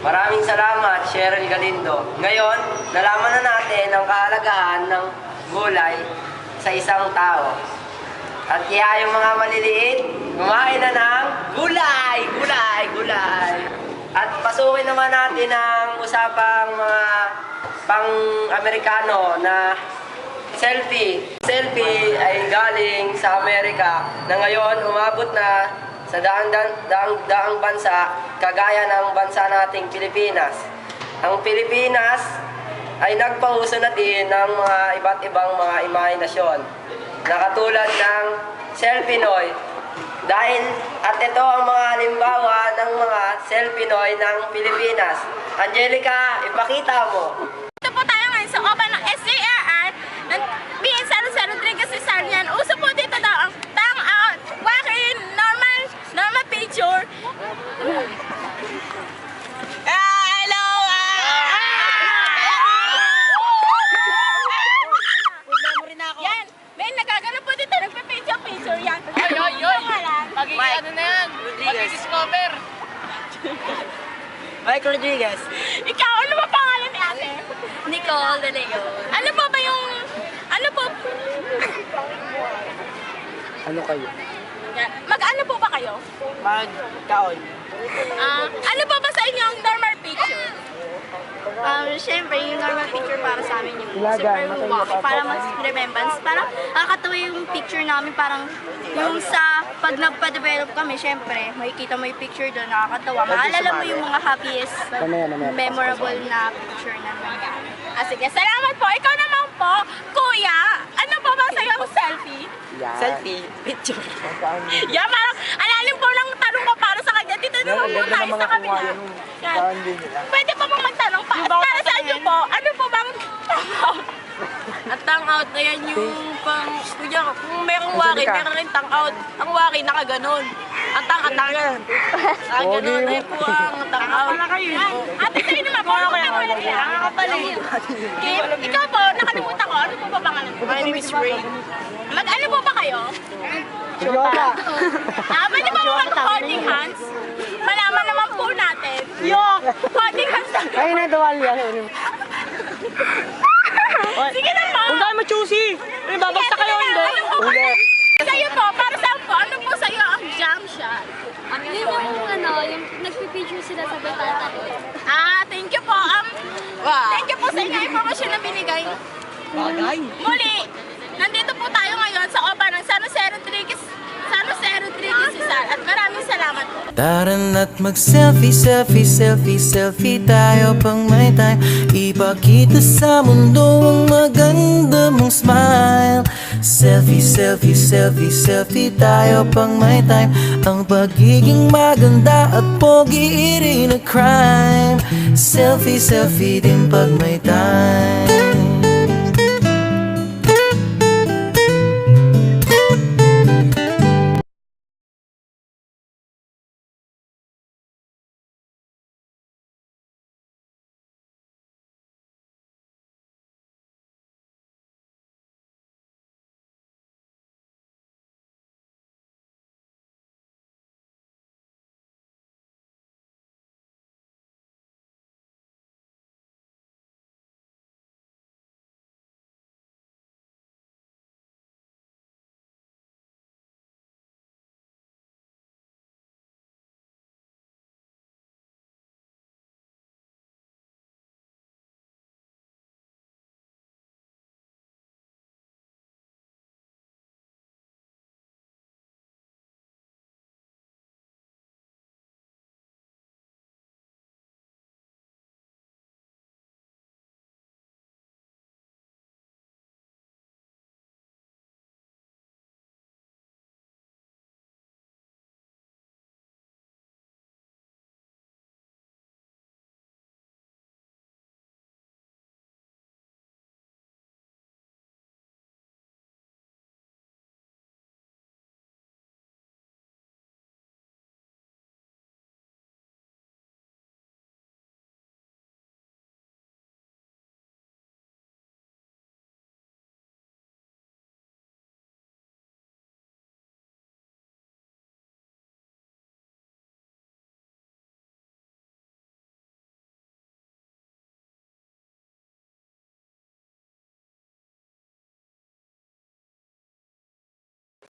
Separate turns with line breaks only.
Maraming salamat, Cheryl Galindo. Ngayon, nalaman na natin ang kahalagahan ng gulay sa isang tao. At kaya yung mga maliliit, kumain na ng gulay, gulay, gulay. At pasukin naman natin ang usapang mga pang-Amerikano na selfie. Selfie ay galing sa Amerika na ngayon umabot na sa daang bansa, kagaya ng bansa nating Pilipinas. Ang Pilipinas ay nagpauso na din ng mga iba't ibang mga imahinasyon na katulad ng Selfinoy. At ito ang mga halimbawa ng mga Selfinoy ng Pilipinas. Angelica, ipakita mo.
Ito po tayo ngayon sa OPA ng SJRR ng BN0 Rodriguez Cesarian. Uso po dito daw ang tang out, walking, normal picture. Hello! Yan, may nagagano po dito, nagpa-picture yan.
Magiging ano na yan? Mag-discover.
Mike Rodriguez.
Ikaw, ano ba pangalan ni ate?
Nicole De Leo.
Ano po ba yung, ano po?
Ano kayo?
Mag-ano po ba kayo?
Magkaon.
Ano po ba sa inyo ang normal picture?
Siyempre, yung normal picture para sa amin yung super walk, para mas remembrance. Parang nakakatawa yung picture namin, parang yung sa pag nagpa-develop kami, siyempre, makikita mo yung picture doon, nakakatawa. Maalala mo yung mga happiest, memorable na picture na nangyari.
Sige, salamat po. Ikaw naman po, kuya, ano po ba sa'yo ang selfie?
Selfie. Picture.
Yeah, parang alalim po ng tanong ko para sa kanya. Dito naman po tayo sa kabila. Yan. Pwede po bang magtanong pa? At para sa inyo po, ano po bang tanong?
At tang out na yan yung pang kuya, kung merong waki, meron rin tang out. Ang waki nakaganon. Ang tang. Ang ganon ay po ang tang out.
Yan. Ate, sa'yo naman po, ano po bang wala niya? Kim, ikaw po, nakalimutan ko. Ano po ba bang alam?
My name is Ray.
Mag-ano po ba kayo? Pwede ba mo mag-holding hands? Malaman naman po natin. Holding hands na.
Ay, nadawal yan.
Sige na po.
Huwag tayo ma-choosy. May babagsak kayo hindi.
Ano po ba? Sa'yo po, para saan po? Ano po sa'yo ang jump shot?
Yun yung nagpipicture sila sa bintana.
Thank you po. Thank you po sa inyo informasyon na binigay. Muli, nandito po tayo ngayon sa OPA ng San Jose Rodriguez Cesar. At maraming salamat po.
Tara na't mag-selfie, selfie, selfie, selfie tayo pang may time. Ipakita sa mundo ang maganda mong smile. Selfie, selfie, selfie, selfie tayo pang may time. Ang pagiging maganda at pogi rin na crime. Selfie, selfie din pag may time.